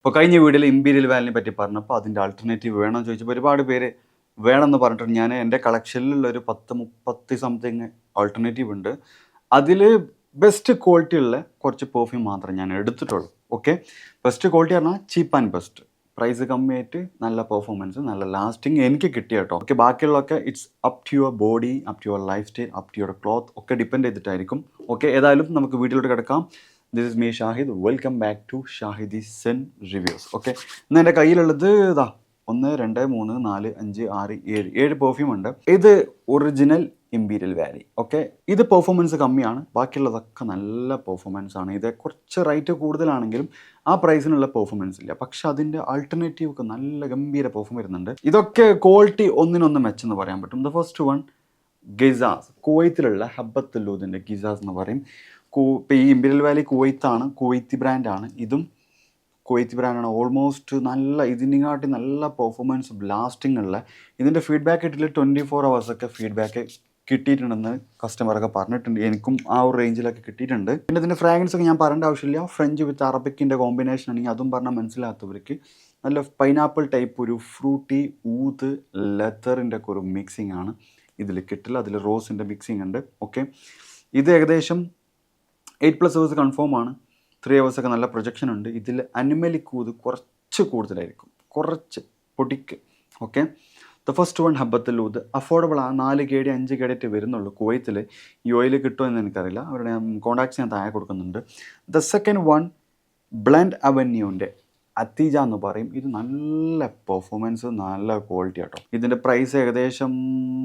ഇപ്പോൾ കഴിഞ്ഞ വീഡിയോയിൽ ഇമ്പീരിയൽ വാലിനെ പറ്റി പറഞ്ഞപ്പോൾ അതിൻ്റെ ആൾട്ടർനേറ്റീവ് വേണമെന്ന് ചോദിച്ചപ്പോൾ ഒരുപാട് പേര് വേണമെന്ന് പറഞ്ഞിട്ടുണ്ട്. ഞാൻ എൻ്റെ കളക്ഷനിലുള്ള ഒരു 10-30 സംതിങ് ആൾട്ടർനേറ്റീവ് ഉണ്ട്. അതിൽ ബെസ്റ്റ് ക്വാളിറ്റി ഉള്ള കുറച്ച് പെർഫ്യൂം മാത്രമേ ഞാൻ എടുത്തിട്ടുള്ളൂ. ഓക്കെ, ബെസ്റ്റ് ക്വാളിറ്റി പറഞ്ഞാൽ ചീപ്പ് ആൻഡ് ബെസ്റ്റ്, പ്രൈസ് കമ്മിയായിട്ട് നല്ല പെർഫോമൻസ്, നല്ല ലാസ്റ്റിംഗ് എനിക്ക് കിട്ടിയ കേട്ടോ. ഓക്കെ, ബാക്കിയുള്ളതൊക്കെ it's up to your body, up to your life style, up to your cloth ഒക്കെ ഡിപ്പെൻഡ് ചെയ്തിട്ടായിരിക്കും. ഓക്കെ, ഏതായാലും നമുക്ക് വീഡിയോയിലോട്ട് കിടക്കാം. This is me Shahid, welcome back to Shahidi Zen reviews. Okay, ഇന്ന് എൻ്റെ കയ്യിലുള്ളത് ഇതാ 1, 2, 3, 4, 5, 6, 7 പെർഫ്യൂം ഉണ്ട്. ഇത് ഒറിജിനൽ ഇമ്പീരിയൽ വാലി. ഓക്കെ, ഇത് പെർഫോമൻസ് കമ്മിയാണ്, ബാക്കിയുള്ളതൊക്കെ നല്ല പെർഫോമൻസ് ആണ്. ഇത് കുറച്ച് റേറ്റ് കൂടുതലാണെങ്കിലും ആ പ്രൈസിനുള്ള പെർഫോമൻസ് ഇല്ല, പക്ഷെ അതിൻ്റെ ആൾട്ടർനേറ്റീവ് ഒക്കെ നല്ല ഗംഭീര പെർഫോം വരുന്നുണ്ട്. ഇതൊക്കെ ക്വാളിറ്റി ഒന്നിനൊന്ന് മെച്ചെന്ന് പറയാൻ പറ്റും. ദ ഫസ്റ്റ് വൺ ഗിസാസ്, കുവൈത്തിലുള്ള ഹബ്ബത്തുല്ലൂദിൻ്റെ ഗിസാസ് എന്ന് പറയും. ഇപ്പോൾ ഈ ഇമ്പീരിയൽ വാലി കുവൈത്താണ്, കുവൈത്തി ബ്രാൻഡാണ്. ഇതും കുവൈത്തി ബ്രാൻഡാണ്. ഓൾമോസ്റ്റ് നല്ല ഇതിനെക്കാട്ടി നല്ല പെർഫോമൻസ് ലാസ്റ്റിംഗ് ഉള്ള, ഇതിൻ്റെ ഫീഡ്ബാക്ക് കിട്ടില്ല 24 hours ഫീഡ്ബാക്ക് കിട്ടിയിട്ടുണ്ടെന്ന് കസ്റ്റമറൊക്കെ പറഞ്ഞിട്ടുണ്ട്. എനിക്കും ആ ഒരു റേഞ്ചിലൊക്കെ കിട്ടിയിട്ടുണ്ട്. പിന്നെ ഇതിൻ്റെ ഫ്രാഗ്രൻസ് ഒക്കെ ഞാൻ പറയേണ്ട ആവശ്യമില്ല. ഫ്രഞ്ച് വിത്ത് അറബിക്കിൻ്റെ കോമ്പിനേഷൻ ആണെങ്കിൽ അതും പറഞ്ഞാൽ മനസ്സിലാത്തവർക്ക് നല്ല പൈനാപ്പിൾ ടൈപ്പ് ഒരു ഫ്രൂട്ടി ഊത് ലെതറിൻ്റെ ഒക്കെ ഒരു മിക്സിംഗ് ആണ് ഇതിൽ കിട്ടില്ല. അതിൽ റോസിൻ്റെ മിക്സിംഗ് ഉണ്ട്. ഓക്കെ, ഇത് ഏകദേശം 8+ hours കൺഫേം ആണ്. 3 hours ഒക്കെ നല്ല പ്രൊജക്ഷൻ ഉണ്ട്. ഇതിൽ അനിമലിക് ഊത് കുറച്ച് കൂടുതലായിരിക്കും, കുറച്ച് പൊടിക്ക്. ഓക്കെ, ദ ഫസ്റ്റ് വൺ ഹബ്ബത്തുൽ ഊദ് അഫോർഡബിൾ ആണ്. 4 KD 5 KD വരുന്നുള്ളൂ. കുവൈത്തിൽ ഈ ഓയിൽ കിട്ടുമെന്ന് എനിക്കറിയില്ല, അവരുടെ കോൺടാക്ട്സ് ഞാൻ താഴെ കൊടുക്കുന്നുണ്ട്. ദ സെക്കൻഡ് വൺ ബ്ലെൻഡ് അവന്യൂൻ്റെ അത്തീജ എന്ന് പറയും. ഇത് നല്ല പെർഫോമൻസ്, നല്ല ക്വാളിറ്റി ആട്ടോ. ഇതിൻ്റെ പ്രൈസ് ഏകദേശം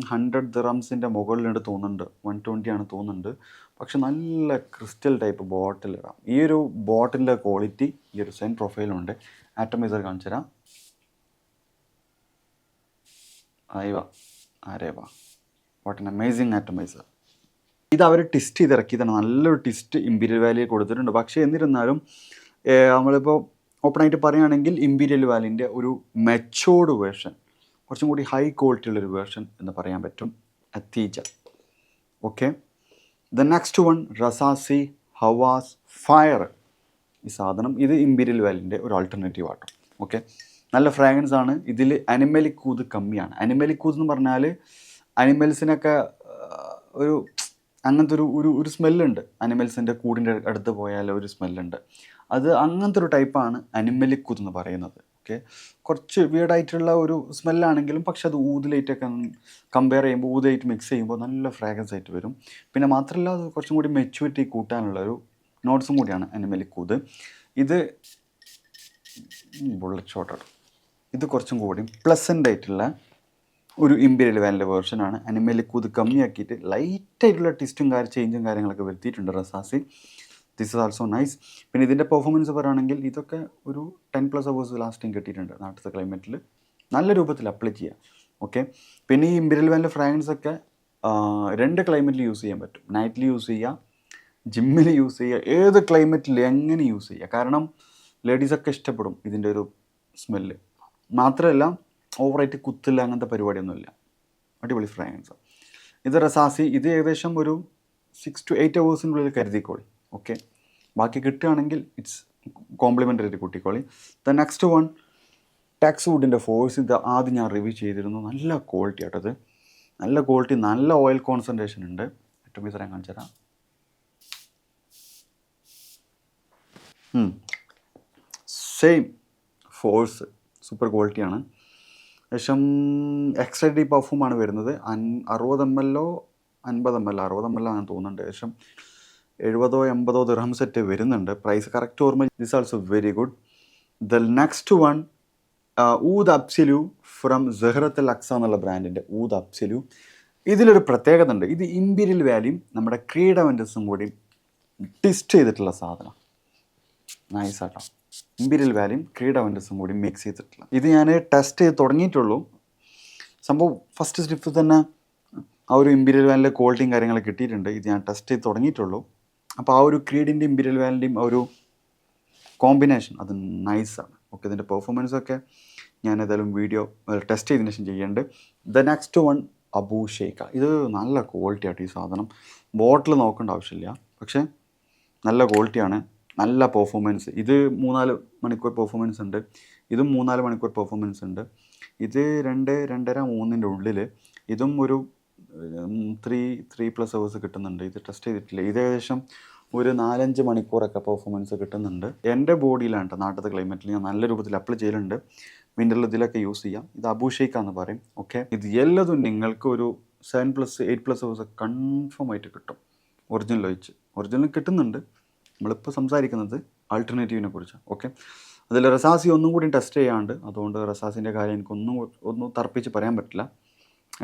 100 ദിറംസിൻ്റെ മുകളിലുണ്ട് തോന്നുന്നുണ്ട്, 120 ആണ് തോന്നുന്നുണ്ട്. പക്ഷെ നല്ല ക്രിസ്റ്റൽ ടൈപ്പ് ബോട്ടിലിടാം. ഈ ഒരു ബോട്ടിലിൻ്റെ ക്വാളിറ്റി ഈ ഒരു സെൻ പ്രൊഫൈലുണ്ട്. ആറ്റമൈസർ കാണിച്ചു തരാം. അയവാ ആരേവാ, വാട്ട് ആൻ അമേസിങ് ആറ്റമൈസർ. ഇത് അവർ ടെസ്റ്റ് ചെയ്തിറക്കിയതാണ്. നല്ലൊരു ടെസ്റ്റ് ഇമ്പീരിയൽ വാലിയെ കൊടുത്തിട്ടുണ്ട്. പക്ഷേ എന്നിരുന്നാലും നമ്മളിപ്പോൾ ഓപ്പണായിട്ട് പറയുകയാണെങ്കിൽ ഇമ്പീരിയൽ വാലിൻ്റെ ഒരു മെച്ചോർഡ് വേർഷൻ, കുറച്ചും കൂടി ഹൈ ക്വാളിറ്റി ഉള്ളൊരു വേർഷൻ എന്ന് പറയാൻ പറ്റും, അത്തീജ. ഓക്കെ, ദ നെക്സ്റ്റ് വൺ റസാസി ഹവാസ് ഫയർ. ഈ സാധനം ഇത് ഇമ്പീരിയൽ വാലിൻ്റെ ഒരു ആൾട്ടർനേറ്റീവ് ആട്ടോ. ഓക്കെ, നല്ല ഫ്രാഗ്രൻസ് ആണ്. ഇതിൽ അനിമലിക് ഊത് കമ്മിയാണ്. അനിമലിക് ഊത് എന്ന് പറഞ്ഞാൽ അനിമൽസിനൊക്കെ ഒരു അങ്ങനത്തെ ഒരു സ്മെല്ലുണ്ട്. അനിമൽസിൻ്റെ കൂടിൻ്റെ അടുത്ത് പോയാൽ ഒരു സ്മെല്ലുണ്ട്. അത് അങ്ങനത്തെ ഒരു ടൈപ്പാണ് അനിമലിക് ഊത് എന്ന് പറയുന്നത്. ഓക്കെ, കുറച്ച് വീടായിട്ടുള്ള ഒരു സ്മെല്ലാണെങ്കിലും പക്ഷെ അത് ഊതിലായിട്ടൊക്കെ കമ്പയർ ചെയ്യുമ്പോൾ, ഊതായിട്ട് മിക്സ് ചെയ്യുമ്പോൾ നല്ല ഫ്രാഗ്രൻസ് ആയിട്ട് വരും. പിന്നെ മാത്രമല്ല അത് കുറച്ചും കൂടി മെച്യൂരിറ്റി കൂട്ടാനുള്ള ഒരു നോട്ട്സും കൂടിയാണ് അനിമലിക് ഊത്. ഇത് ബുള്ളറ്റ് ഷോട്ടാണ്. ഇത് കുറച്ചും കൂടി പ്ലസൻ്റ് ആയിട്ടുള്ള ഒരു ഇമ്പീരിയൽ വാലിൻ്റെ വേർഷനാണ്. അനിമലിക് ഊത് കമ്മിയാക്കിയിട്ട് ലൈറ്റായിട്ടുള്ള ടെസ്റ്റും ചേഞ്ചും കാര്യങ്ങളൊക്കെ വരുത്തിയിട്ടുണ്ട് റസാസി. This is also nice. പിന്നെ ഇതിൻ്റെ പെർഫോമൻസ് പറയുകയാണെങ്കിൽ ഇതൊക്കെ ഒരു 10+ hours ലാസ്റ്റിംഗ് കിട്ടിയിട്ടുണ്ട്. നാട്ടിലത്തെ ക്ലൈമറ്റിൽ നല്ല രൂപത്തിൽ അപ്ലൈ ചെയ്യാം. ഓക്കെ, പിന്നെ ഈ ഇമ്പീരിയൽ വാലിൻ്റെ ഫ്രാഗ്രൻസ് ഒക്കെ 2 ക്ലൈമറ്റിൽ യൂസ് ചെയ്യാൻ പറ്റും. നൈറ്റിൽ യൂസ് ചെയ്യുക, ജിമ്മിൽ യൂസ് ചെയ്യുക, ഏത് ക്ലൈമറ്റിൽ എങ്ങനെ യൂസ് ചെയ്യുക. കാരണം ലേഡീസൊക്കെ ഇഷ്ടപ്പെടും ഇതിൻ്റെ ഒരു സ്മെല്ല്. മാത്രമല്ല ഓവറായിട്ട് കുത്തില്ല, അങ്ങനത്തെ പരിപാടിയൊന്നുമില്ല. അടിപൊളി ഫ്രാഗ്രൻസ്. ഇത് റസാസി. ഇത് ഏകദേശം ഒരു 6 to 8 hours കരുതിക്കോളി. ഓക്കെ, ബാക്കി കിട്ടുകയാണെങ്കിൽ ഇറ്റ്സ് കോംപ്ലിമെൻ്ററി ആയിട്ട് കൂട്ടിക്കോളി. ദ നെക്സ്റ്റ് വൺ ടാക്സ് വുഡിൻ്റെ ഫോഴ്സ്. ഇത് ആദ്യം ഞാൻ റിവ്യൂ ചെയ്തിരുന്നു. നല്ല ക്വാളിറ്റി ആട്ടത്, നല്ല ക്വാളിറ്റി, നല്ല ഓയിൽ കോൺസെൻട്രേഷൻ ഉണ്ട്. ഏറ്റവും ബീസറാൻ കാണിച്ചു തരാം. സെയിം ഫോഴ്സ്, സൂപ്പർ ക്വാളിറ്റിയാണ്. ശേഷം എക്സ്ട്രാ ഡി പെർഫ്യൂമാണ് വരുന്നത്. 60 ml 50 ml 60 ml ആണെന്ന് തോന്നുന്നുണ്ട്. ശേഷം 70-80 ദിർഹം സെറ്റ് വരുന്നുണ്ട്. പ്രൈസ് കറക്റ്റ് ഓർമ്മ. This also very good. The next one ഊദ് അബ്സലു ഫ്രം സെഹ്റത്തുൽ അക്സ എന്നുള്ള ബ്രാൻഡിൻ്റെ ഊദ് അബ്സലു. ഇതിലൊരു പ്രത്യേകത ഉണ്ട്. ഇത് ഇമ്പീരിയൽ വാലിയും നമ്മുടെ ക്രീഡ വെൻഡസും കൂടി ടെസ്റ്റ് ചെയ്തിട്ടുള്ള സാധനം. നൈസ് ആട്ടോ. ഇമ്പീരിയൽ വാലിയും ക്രീഡ വെൻഡസും കൂടി മിക്സ് ചെയ്തിട്ടുള്ള ഇത് ഞാൻ ടെസ്റ്റ് ചെയ്ത് തുടങ്ങിയിട്ടുള്ളൂ. സംഭവം ഫസ്റ്റ് സ്റ്റിപ്പ് തന്നെ ആ ഒരു ഇമ്പീരിയൽ വാലിൻ്റെ ക്വാളിറ്റിയും കാര്യങ്ങളൊക്കെ കിട്ടിയിട്ടുണ്ട്. ഇത് ഞാൻ ടെസ്റ്റ് ചെയ്ത് തുടങ്ങിയിട്ടുള്ളൂ. അപ്പോൾ ആ ഒരു ക്രീഡിൻ്റെയും ഇമ്പീരിയൽ വാലിൻ്റെയും ആ ഒരു കോമ്പിനേഷൻ അത് നൈസാണ്. ഓക്കെ, ഇതിൻ്റെ പെർഫോമൻസൊക്കെ ഞാൻ ഏതായാലും വീഡിയോ ടെസ്റ്റ് ചെയ്തതിന് ശേഷം ചെയ്യുന്നുണ്ട്. The next one Abu Sheikha. ഇത് നല്ല ക്വാളിറ്റി ആയിട്ട് ഈ സാധനം. ബോട്ടിൽ നോക്കേണ്ട ആവശ്യമില്ല, പക്ഷേ നല്ല ക്വാളിറ്റിയാണ്. നല്ല പെർഫോമൻസ്. ഇത് 3-4 മണിക്കൂർ പെർഫോമൻസ് ഉണ്ട്, ഇതും 3-4 മണിക്കൂർ പെർഫോമൻസ് ഉണ്ട്. ഇത് 2-2.5 3ൻ്റെ ഉള്ളിൽ, ഇതും ഒരു 3+ ഹവേഴ്സ് കിട്ടുന്നുണ്ട്. ഇത് ടെസ്റ്റ് ചെയ്തിട്ടില്ല. ഇത് ഏകദേശം ഒരു 4-5 മണിക്കൂറൊക്കെ പെർഫോമൻസ് കിട്ടുന്നുണ്ട്. എൻ്റെ ബോഡിയിലാണ് കേട്ടോ, നാട്ടിലത്തെ ക്ലൈമറ്റിൽ ഞാൻ നല്ല രൂപത്തിൽ അപ്ലൈ ചെയ്യലുണ്ട്. വിൻ്ററിൽ ഇതിലൊക്കെ യൂസ് ചെയ്യാം. ഇത് അബുഷേക്കാന്ന് പറയും. ഓക്കെ, ഇത് എല്ലാതും നിങ്ങൾക്ക് ഒരു 7+ 8+ ഹവേഴ്സ് കൺഫേം ആയിട്ട് കിട്ടും ഒറിജിനൽ ഒഴിച്ച്. ഒറിജിനൽ കിട്ടുന്നുണ്ട്. നമ്മളിപ്പോൾ സംസാരിക്കുന്നത് ആൾട്ടർനേറ്റീവിനെ കുറിച്ചാണ്. ഓക്കെ, അതിൽ റസാസി ഒന്നും കൂടി ടെസ്റ്റ് ചെയ്യാണ്ട്, അതുകൊണ്ട് റസാസിൻ്റെ കാര്യം ഒന്നും തർപ്പിച്ച് പറയാൻ പറ്റില്ല.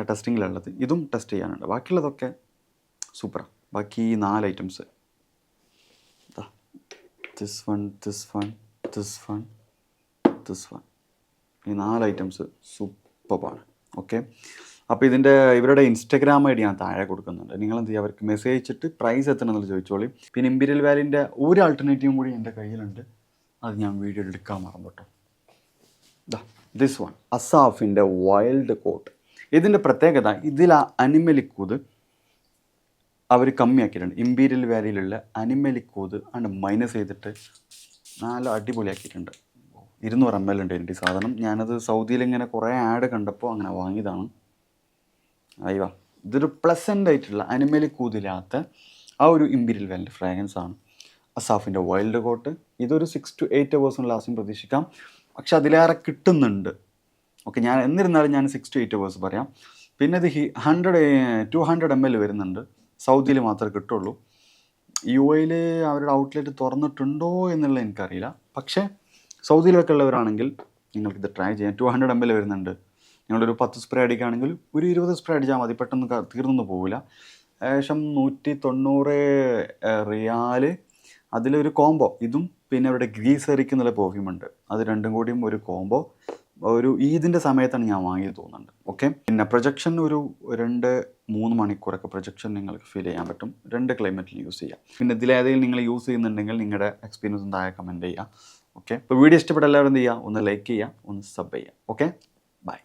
ടെസ്റ്റിങ്ങിലുള്ളത് ഇതും ടെസ്റ്റ് ചെയ്യാനുണ്ട്. ബാക്കിയുള്ളതൊക്കെ സൂപ്പറാണ്. ബാക്കി 4 ഐറ്റംസ്, ദിസ് വൺ, ഈ 4 ഐറ്റംസ് സൂപ്പറാണ്. ഓക്കെ, അപ്പോൾ ഇവരുടെ ഇൻസ്റ്റാഗ്രാം ഐ ഡി ഞാൻ താഴെ കൊടുക്കുന്നുണ്ട്. നിങ്ങളെന്ത് ചെയ്യുക, അവർക്ക് മെസ്സേജ് അയച്ചിട്ട് പ്രൈസ് എത്തണമെന്നുള്ള ചോദിച്ചോളി. പിന്നെ ഇമ്പീരിയൽ വാലിൻ്റെ ഒരു ആൾട്ടർനേറ്റീവും കൂടി എൻ്റെ കയ്യിലുണ്ട്, അത് ഞാൻ വീഡിയോ എടുക്കാൻ മറന്നു കേട്ടോ. ദിസ് വൺ, അസാഫിൻ്റെ വൈൽഡ് കോട്ട്. ഇതിൻ്റെ പ്രത്യേകത, ഇതിൽ ആ അനിമലിക്കൂത് അവർ കമ്മിയാക്കിയിട്ടുണ്ട്. ഇമ്പീരിയൽ വാലിയിലുള്ള അനിമലിക്കൂത് ആണ് മൈനസ് ചെയ്തിട്ട് നല്ല അടിപൊളിയാക്കിയിട്ടുണ്ട്. 200 ml ഉണ്ട് എൻ്റെ സാധനം. ഞാനത് സൗദിയിൽ ഇങ്ങനെ കുറേ ആഡ് കണ്ടപ്പോൾ അങ്ങനെ വാങ്ങിയതാണ്. അയ്യോ, ഇതൊരു പ്ലസൻ്റ് ആയിട്ടുള്ള അനിമലിക്കൂതില്ലാത്ത ആ ഒരു ഇമ്പീരിയൽ വാലിൻ്റെ ഫ്രാഗ്രൻസ് ആണ് അസാഫിൻ്റെ വൈൽഡ് കോട്ട്. ഇതൊരു 6 to 8 ഹവേഴ്സിന് ലാസ്റ്റിംഗ് പ്രതീക്ഷിക്കാം, പക്ഷെ അതിലേറെ കിട്ടുന്നുണ്ട്. ഓക്കെ, ഞാൻ എന്നിരുന്നാലും ഞാൻ 6 to 8 ഹവേഴ്സ് പറയാം. പിന്നെ ഇത് 200 ml വരുന്നുണ്ട്. സൗദിയിൽ മാത്രമേ കിട്ടുള്ളൂ. UAE അവരുടെ ഔട്ട്ലെറ്റ് തുറന്നിട്ടുണ്ടോ എന്നുള്ളത് എനിക്കറിയില്ല. പക്ഷേ സൗദിയിലൊക്കെ ഉള്ളവരാണെങ്കിൽ നിങ്ങൾക്കിത് ട്രൈ ചെയ്യാം. 200 ml വരുന്നുണ്ട്. നിങ്ങളൊരു 10 സ്പ്രേ അടിക്കുകയാണെങ്കിൽ ഒരു 20 സ്പ്രേ അടിച്ചാൽ മതി, പെട്ടെന്ന് തീർന്നൊന്നും പോകില്ല. ഏകദേശം 190 റിയാൽ. അതിലൊരു കോംബോ, ഇതും പിന്നെ അവരുടെ ഗ്രീസറിക്ക് എന്നുള്ള പെർഫ്യൂം ഉണ്ട്, അത് രണ്ടും കൂടിയും ഒരു കോംബോ. ഒരു ഈദിൻ്റെ സമയത്താണ് ഞാൻ വാങ്ങിയത് തോന്നുന്നുണ്ട്. ഓക്കെ, പിന്നെ പ്രൊജക്ഷൻ ഒരു 2-3 മണിക്കൂറൊക്കെ പ്രൊജക്ഷൻ നിങ്ങൾക്ക് ഫീൽ ചെയ്യാൻ പറ്റും. 2 ക്ലൈമറ്റിൽ യൂസ് ചെയ്യാം. പിന്നെ ഇതിലേതെങ്കിലും നിങ്ങൾ യൂസ് ചെയ്യുന്നുണ്ടെങ്കിൽ നിങ്ങളുടെ എക്സ്പീരിയൻസ് താഴെ കമൻറ്റ് ചെയ്യുക. ഓക്കെ, ഇപ്പോൾ വീഡിയോ ഇഷ്ടപ്പെട്ട എല്ലാവരും എന്ത് ചെയ്യുക, ഒന്ന് ലൈക്ക് ചെയ്യുക, ഒന്ന് സബ് ചെയ്യുക. Okay, by.